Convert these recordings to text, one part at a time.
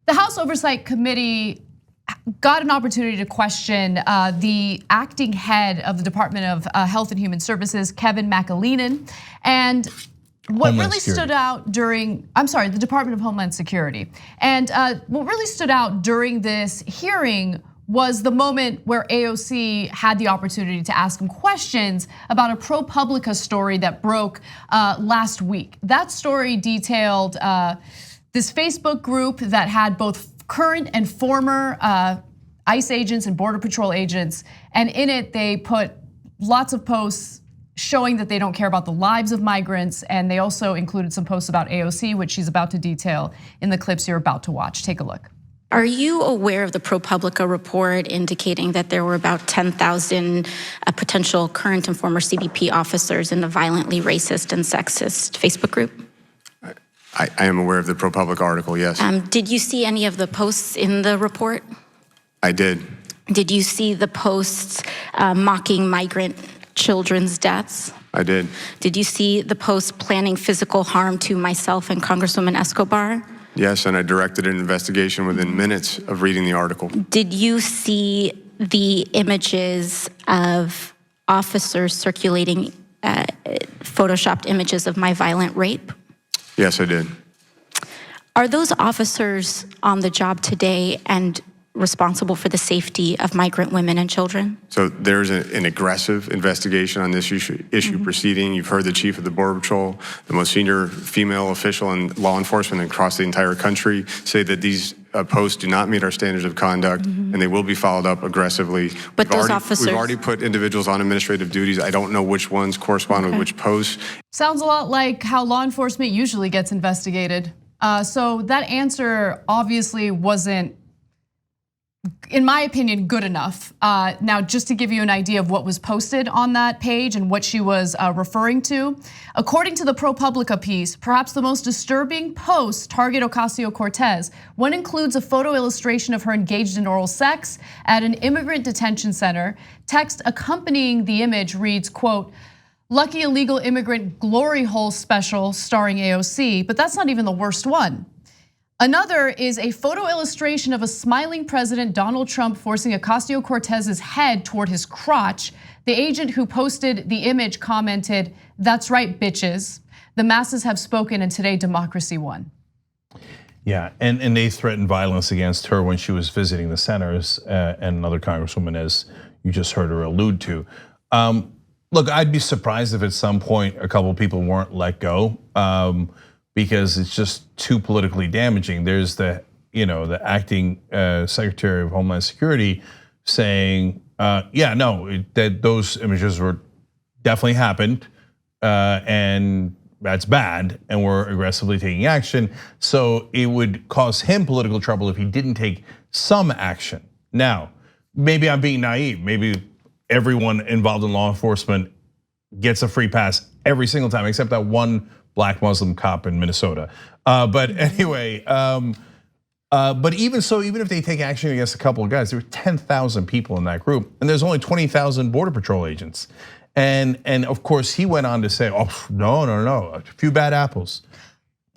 The House Oversight Committee got an opportunity to question the acting head of the Department of Health and Human Services, Kevin McAleenan, and what really stood out during, the Department of Homeland Security. And what really stood out during this hearing was the moment where AOC had the opportunity to ask him questions about a ProPublica story that broke last week. That story detailed this Facebook group that had both current and former ICE agents and Border Patrol agents, and in it they put lots of posts showing that they don't care about the lives of migrants, and they also included some posts about AOC, which she's about to detail in the clips you're about to watch. Take a look. Are you aware of the ProPublica report indicating that there were about 10,000 potential current and former CBP officers in the violently racist and sexist Facebook group? I am aware of the ProPublica article, yes. Did you see any of the posts in the report? I did. Did you see the posts mocking migrant children's deaths? I did. Did you see the posts planning physical harm to myself and Congresswoman Escobar? Yes, and I directed an investigation within minutes of reading the article. Did you see the images of officers circulating photoshopped images of my violent rape? Yes, I did. Are those officers on the job today and responsible for the safety of migrant women and children? So there's an aggressive investigation on this issue proceeding. You've heard the chief of the Border Patrol, the most senior female official in law enforcement across the entire country, say that these posts do not meet our standards of conduct, and they will be followed up aggressively. But we've already put individuals on administrative duties. I don't know which ones correspond with which posts. Sounds a lot like how law enforcement usually gets investigated. So that answer obviously wasn't, in my opinion, good enough. Now, just to give you an idea of what was posted on that page and what she was referring to, according to the ProPublica piece, perhaps the most disturbing posts target Ocasio-Cortez. One includes a photo illustration of her engaged in oral sex at an immigrant detention center. Text accompanying the image reads, quote, "Lucky illegal immigrant glory hole special starring AOC," but that's not even the worst one. Another is a photo illustration of a smiling President Donald Trump forcing Ocasio-Cortez's head toward his crotch. The agent who posted the image commented, "That's right, bitches. The masses have spoken and today democracy won." Yeah, and they threatened violence against her when she was visiting the centers, and another congresswoman, as you just heard her allude to. Look, I'd be surprised if at some point a couple of people weren't let go, because it's just too politically damaging. There's the acting Secretary of Homeland Security saying, that those images were definitely happened, and that's bad, and we're aggressively taking action. So it would cause him political trouble if he didn't take some action. Now, maybe I'm being naive. Maybe everyone involved in law enforcement gets a free pass every single time, except that one Black Muslim cop in Minnesota. But anyway, but even so, even if they take action against a couple of guys, there were 10,000 people in that group, and there's only 20,000 Border Patrol agents. And of course, he went on to say, "Oh, no, a few bad apples."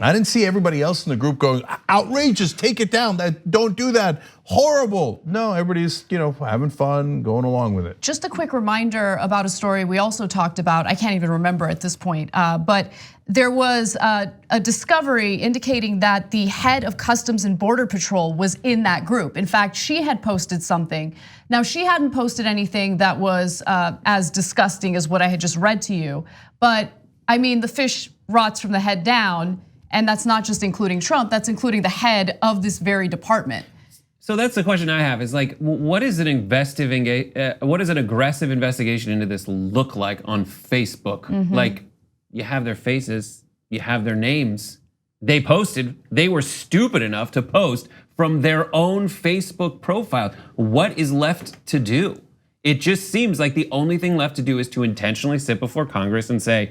I didn't see everybody else in the group going, "Outrageous, take it down, don't do that, horrible." No, everybody's having fun, going along with it. Just a quick reminder about a story we also talked about, I can't even remember at this point, but there was a discovery indicating that the head of Customs and Border Patrol was in that group. In fact, she had posted something. Now, she hadn't posted anything that was as disgusting as what I had just read to you, but I mean, the fish rots from the head down. And that's not just including Trump, that's including the head of this very department. So that's the question I have is like, what is an aggressive investigation into this look like on Facebook? Like, you have their faces, you have their names. They were stupid enough to post from their own Facebook profile. What is left to do? It just seems like the only thing left to do is to intentionally sit before Congress and say,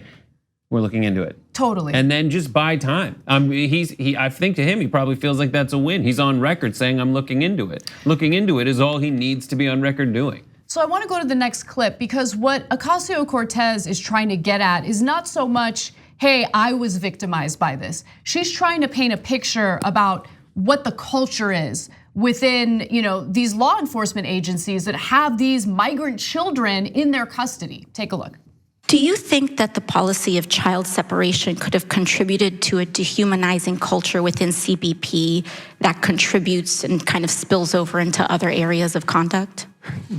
"We're looking into it." Totally. And then just buy time. I think to him, he probably feels like that's a win. He's on record saying, "I'm looking into it." Looking into it is all he needs to be on record doing. So I want to go to the next clip, because what Ocasio-Cortez is trying to get at is not so much, hey, I was victimized by this. She's trying to paint a picture about what the culture is within, these law enforcement agencies that have these migrant children in their custody. Take a look. Do you think that the policy of child separation could have contributed to a dehumanizing culture within CBP that contributes and kind of spills over into other areas of conduct?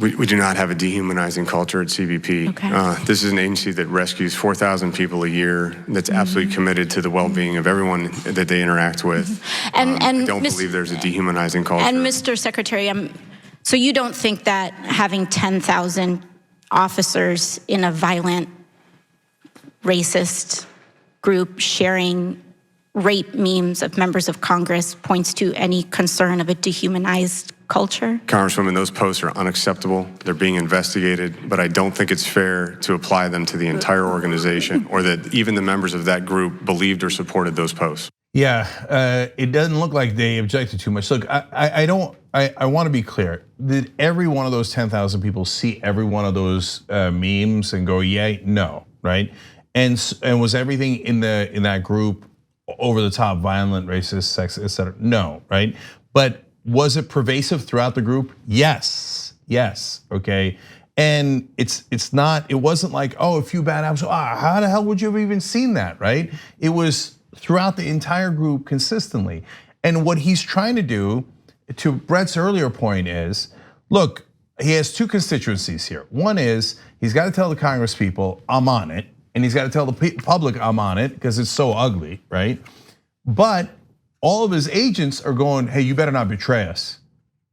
We do not have a dehumanizing culture at CBP. Okay. This is an agency that rescues 4,000 people a year, that's absolutely committed to the well-being of everyone that they interact with. And I don't believe there's a dehumanizing culture. And Mr. Secretary, so you don't think that having 10,000 officers in a violent, racist group sharing rape memes of members of Congress points to any concern of a dehumanized culture? Congresswoman, those posts are unacceptable. They're being investigated, but I don't think it's fair to apply them to the entire organization or that even the members of that group believed or supported those posts. Yeah, it doesn't look like they objected too much. Look, I want to be clear. Did every one of those 10,000 people see every one of those memes and go, yay? No, right? And was everything in that group over the top, violent, racist, sexist, etc.? No, right? But was it pervasive throughout the group? Yes, okay. And it wasn't like, oh, a few bad apples. How the hell would you have even seen that, right? It was throughout the entire group consistently. And what he's trying to do, to Brett's earlier point is, look, he has two constituencies here. One is he's got to tell the Congress people, I'm on it. And he's got to tell the public I'm on it because it's so ugly, right? But all of his agents are going, hey, you better not betray us,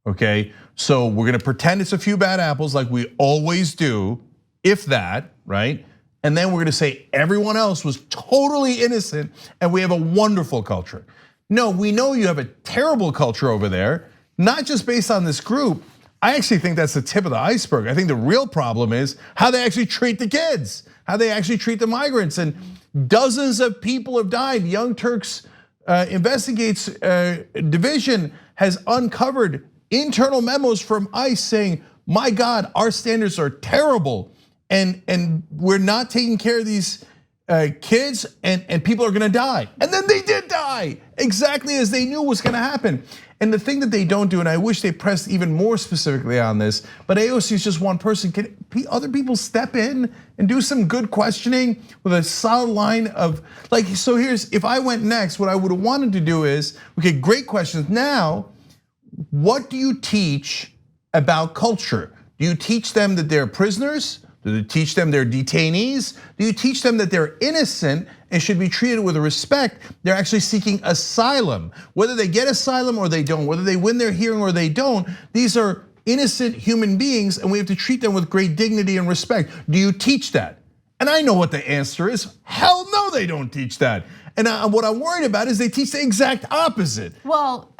okay? So we're gonna pretend it's a few bad apples like we always do, if that, right? And then we're gonna say everyone else was totally innocent and we have a wonderful culture. No, we know you have a terrible culture over there, not just based on this group. I actually think that's the tip of the iceberg. I think the real problem is how they actually treat the kids, how they actually treat the migrants, and dozens of people have died. Young Turks Investigates Division has uncovered internal memos from ICE saying, my God, our standards are terrible, and we're not taking care of these kids, and people are gonna die. And then they did die, exactly as they knew was gonna happen. And the thing that they don't do, and I wish they pressed even more specifically on this, but AOC is just one person. Can other people step in and do some good questioning with a solid line of, like, so here's, if I went next, what I would have wanted to do is, okay, great questions. Now, what do you teach about culture? Do you teach them that they're prisoners? Do you teach them they're detainees? Do you teach them that they're innocent and should be treated with respect? They're actually seeking asylum. Whether they get asylum or they don't, whether they win their hearing or they don't, these are innocent human beings and we have to treat them with great dignity and respect. Do you teach that? And I know what the answer is. Hell no, they don't teach that. And what I'm worried about is they teach the exact opposite. Well,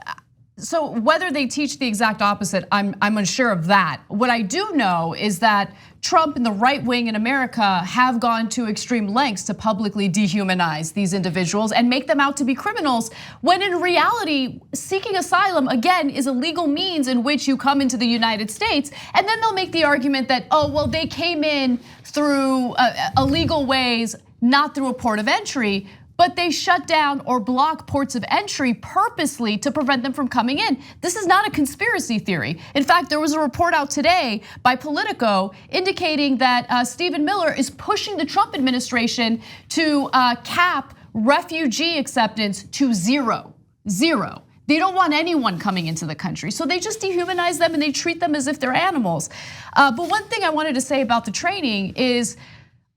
so whether they teach the exact opposite, I'm unsure of that. What I do know is that Trump and the right wing in America have gone to extreme lengths to publicly dehumanize these individuals and make them out to be criminals, when in reality, seeking asylum, again, is a legal means in which you come into the United States. And then they'll make the argument that, oh, well, they came in through illegal ways, not through a port of entry. But they shut down or block ports of entry purposely to prevent them from coming in. This is not a conspiracy theory. In fact, there was a report out today by Politico indicating that Stephen Miller is pushing the Trump administration to cap refugee acceptance to zero. They don't want anyone coming into the country, so they just dehumanize them and they treat them as if they're animals. But one thing I wanted to say about the training is,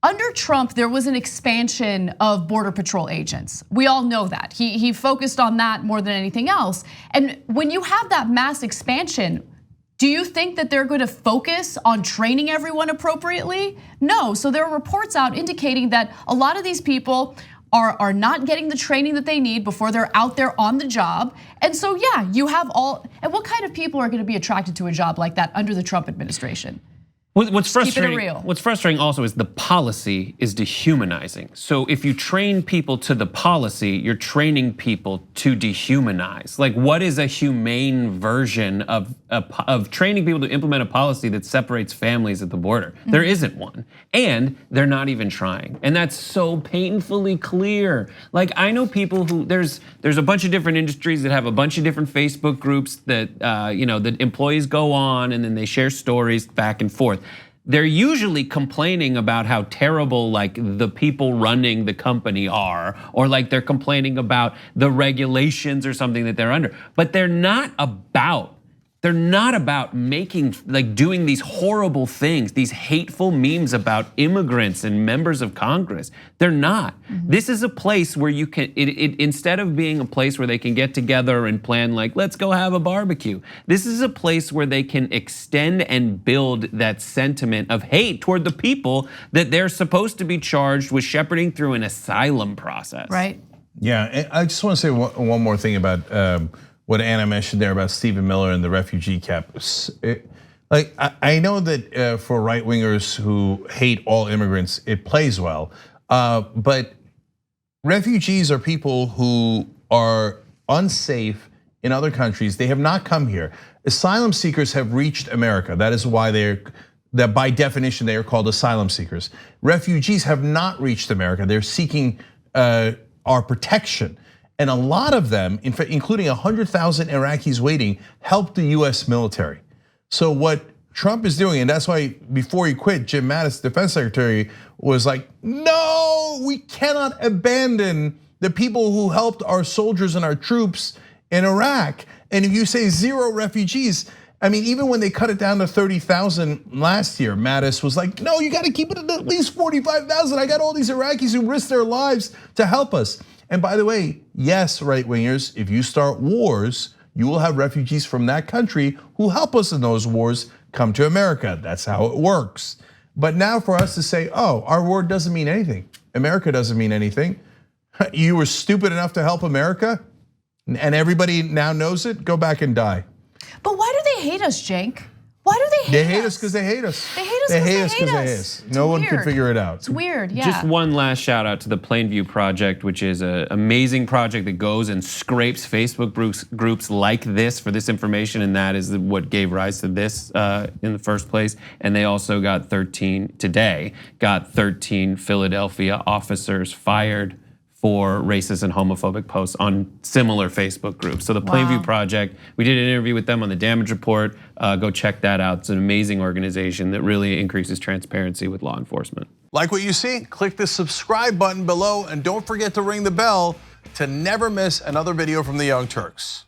under Trump, there was an expansion of Border Patrol agents. We all know that. He focused on that more than anything else. And when you have that mass expansion, do you think that they're going to focus on training everyone appropriately? No, so there are reports out indicating that a lot of these people are not getting the training that they need before they're out there on the job. And so yeah, you have all, and what kind of people are going to be attracted to a job like that under the Trump administration? What's Keep it frustrating? real. What's frustrating also is the policy is dehumanizing. So if you train people to the policy, you're training people to dehumanize. Like, what is a humane version of training people to implement a policy that separates families at the border? There isn't one, and they're not even trying. And that's so painfully clear. Like, I know people who there's a bunch of different industries that have a bunch of different Facebook groups that that employees go on and then they share stories back and forth. They're usually complaining about how terrible like the people running the company are, or like they're complaining about the regulations or something that they're under. But they're not about making, like doing these horrible things, these hateful memes about immigrants and members of Congress. They're not. This is a place where you can, instead of being a place where they can get together and plan like, let's go have a barbecue. This is a place where they can extend and build that sentiment of hate toward the people that they're supposed to be charged with shepherding through an asylum process. Right. Yeah, and I just want to say one more thing about what Anna mentioned there about Stephen Miller and the refugee cap. Like, I know that for right wingers who hate all immigrants, it plays well. But refugees are people who are unsafe in other countries. They have not come here. Asylum seekers have reached America. That is why that by definition they are called asylum seekers. Refugees have not reached America. They're seeking our protection. And a lot of them, in fact, including 100,000 Iraqis waiting, helped the US military. So what Trump is doing, and that's why before he quit, Jim Mattis, defense secretary, was like, no, we cannot abandon the people who helped our soldiers and our troops in Iraq. And if you say 0 refugees, I mean, even when they cut it down to 30,000 last year, Mattis was like, no, you gotta keep it at least 45,000. I got all these Iraqis who risked their lives to help us. And by the way, yes, right wingers, if you start wars, you will have refugees from that country who help us in those wars come to America. That's how it works. But now for us to say, oh, our war doesn't mean anything. America doesn't mean anything. You were stupid enough to help America and everybody now knows it, go back and die. But why do they hate us, Cenk? Why do they hate us? They hate us because they hate us. They hate us because they hate us. No one can figure it out. It's weird, yeah. Just one last shout out to the Plainview Project, which is an amazing project that goes and scrapes Facebook groups like this for this information, and that is what gave rise to this in the first place. And they also got 13 Philadelphia officers fired for racist and homophobic posts on similar Facebook groups. So the Plainview Project, we did an interview with them on the Damage Report. Go check that out. It's an amazing organization that really increases transparency with law enforcement. Like what you see? Click the subscribe button below and don't forget to ring the bell to never miss another video from the Young Turks.